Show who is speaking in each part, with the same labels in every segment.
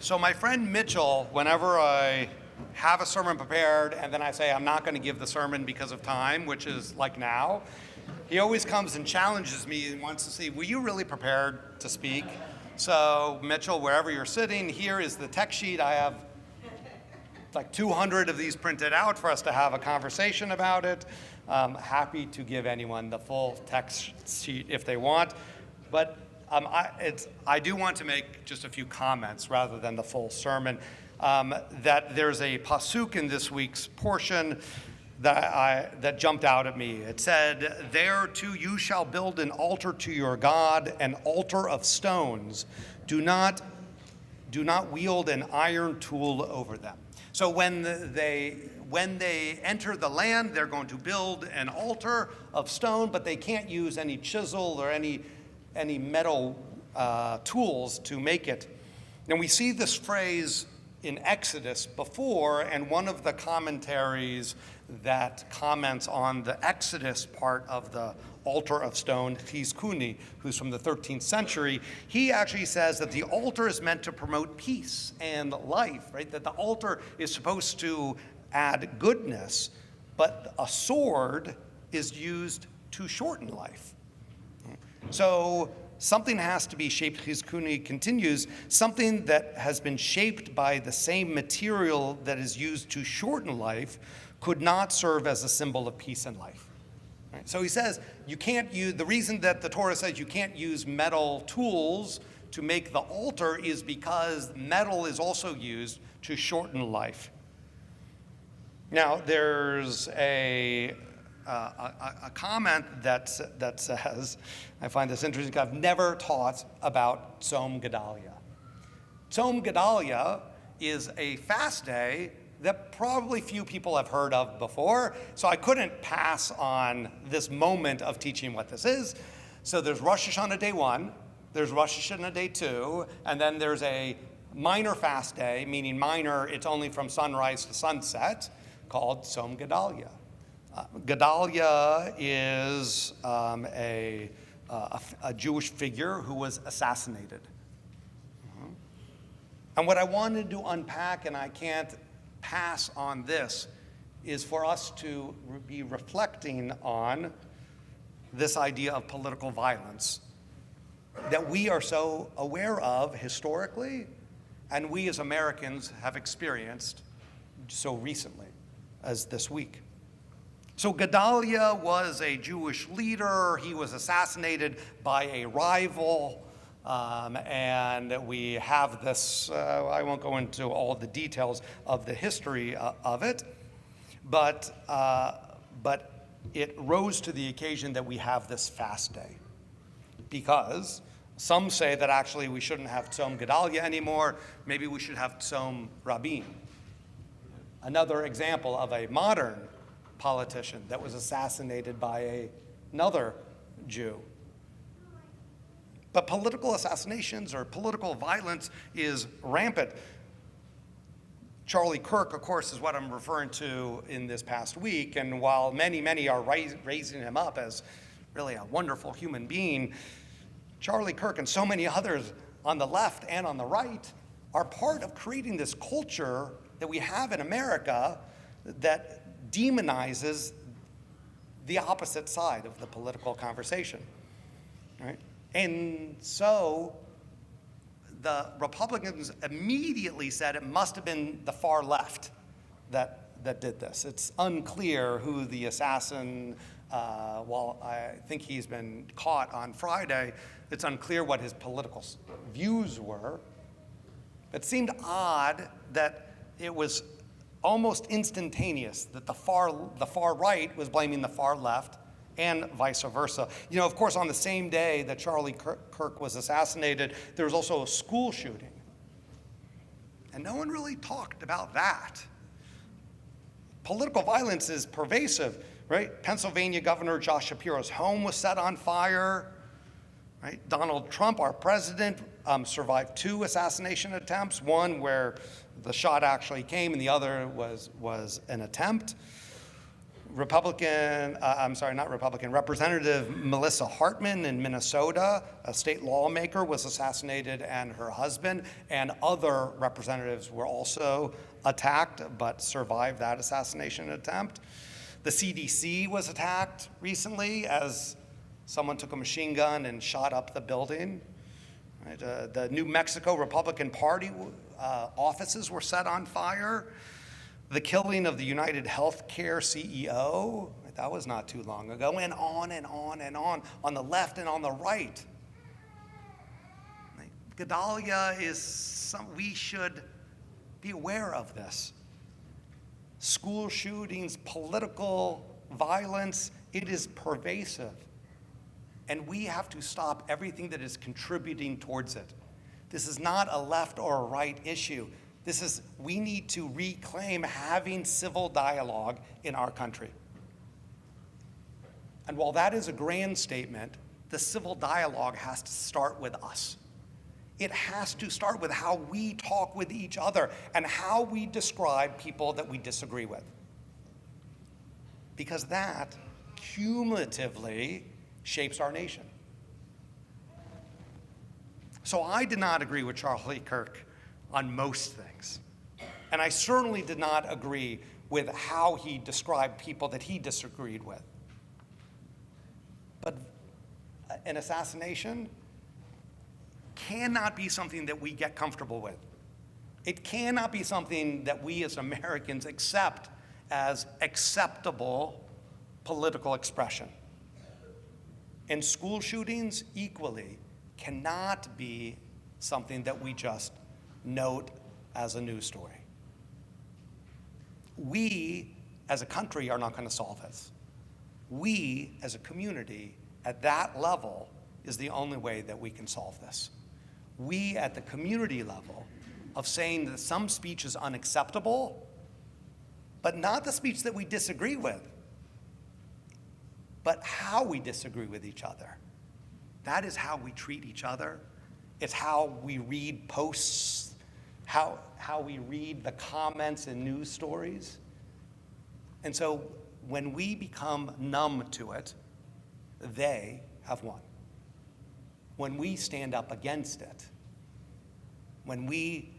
Speaker 1: So my friend Mitchell, whenever I have a sermon prepared and then I say I'm not going to give the sermon because of time, which is like now, he always comes and challenges me and wants to see, were you really prepared to speak? So Mitchell, wherever you're sitting, here is the text sheet. I have like 200 of these printed out for us to have a conversation about it. Happy to give anyone the full text sheet if they want. But I do want to make just a few comments rather than the full sermon. That there's a pasuk in this week's portion that jumped out at me. It said, "There too you shall build an altar to your God, an altar of stones. Do not wield an iron tool over them." So when they enter the land, they're going to build an altar of stone, but they can't use any chisel or any metal tools to make it. And we see this phrase in Exodus before, and one of the commentaries that comments on the Exodus part of the altar of stone, Chizkuni, who's from the 13th century, he actually says that the altar is meant to promote peace and life, right? That the altar is supposed to add goodness, but a sword is used to shorten life. So something has to be shaped, Chizkuni continues, something that has been shaped by the same material that is used to shorten life could not serve as a symbol of peace and life. Right? So he says you can't use, the reason that the Torah says you can't use metal tools to make the altar is because metal is also used to shorten life. Now there's a comment that says, I find this interesting, I've never taught about Tzom Gedalia. Tzom Gedalia is a fast day that probably few people have heard of before, so I couldn't pass on this moment of teaching what this is. So there's Rosh Hashanah day 1, there's Rosh Hashanah day 2, and then there's a minor fast day, meaning minor, it's only from sunrise to sunset, called Tzom Gedalia. Gedalia is a Jewish figure who was assassinated. And what I wanted to unpack, and I can't pass on this, is for us to be reflecting on this idea of political violence that we are so aware of historically, and we as Americans have experienced so recently as this week. So Gedalia was a Jewish leader. He was assassinated by a rival, and we have this, I won't go into all the details of the history of it, but it rose to the occasion that we have this fast day. Because some say that actually we shouldn't have Tzom Gedalia anymore, maybe we should have Tzom Rabbi. Another example of a modern politician that was assassinated by another Jew. But political assassinations or political violence is rampant. Charlie Kirk, of course, is what I'm referring to in this past week, and while many are raising him up as really a wonderful human being, Charlie Kirk and so many others on the left and on the right are part of creating this culture that we have in America that demonizes the opposite side of the political conversation, right? And so the Republicans immediately said it must have been the far left that did this. It's unclear who the assassin, while I think he's been caught on Friday, it's unclear what his political views were. It seemed odd that it was almost instantaneous that the far right was blaming the far left and vice versa. You know, of course, on the same day that Charlie Kirk was assassinated, there was also a school shooting. And no one really talked about that. Political violence is pervasive, right? Pennsylvania Governor Josh Shapiro's home was set on fire, right? Donald Trump, our president, survived 2 assassination attempts, one where the shot actually came and the other was an attempt. Representative Melissa Hartman in Minnesota, a state lawmaker, was assassinated, and her husband, and other representatives were also attacked but survived that assassination attempt. The CDC was attacked recently as someone took a machine gun and shot up the building. Right? The New Mexico Republican Party offices were set on fire. The killing of the United Healthcare CEO, that was not too long ago, and on and on and on the left and on the right. Gedalia we should be aware of this. School shootings, political violence, it is pervasive. And we have to stop everything that is contributing towards it. This is not a left or a right issue. We need to reclaim having civil dialogue in our country. And while that is a grand statement, the civil dialogue has to start with us. It has to start with how we talk with each other and how we describe people that we disagree with. Because that cumulatively shapes our nation. So I did not agree with Charlie Kirk on most things. And I certainly did not agree with how he described people that he disagreed with. But an assassination cannot be something that we get comfortable with. It cannot be something that we as Americans accept as acceptable political expression. And school shootings equally cannot be something that we just note as a news story. We, as a country, are not going to solve this. We, as a community, at that level, is the only way that we can solve this. We, at the community level, of saying that some speech is unacceptable, but not the speech that we disagree with, but how we disagree with each other. That is how we treat each other. It's how we read posts, how we read the comments in news stories. And so when we become numb to it, they have won. When we stand up against it, when we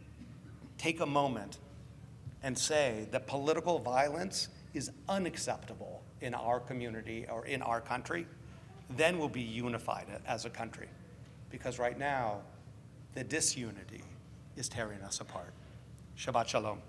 Speaker 1: take a moment and say that political violence is unacceptable in our community or in our country, then we'll be unified as a country. Because right now, the disunity is tearing us apart. Shabbat Shalom.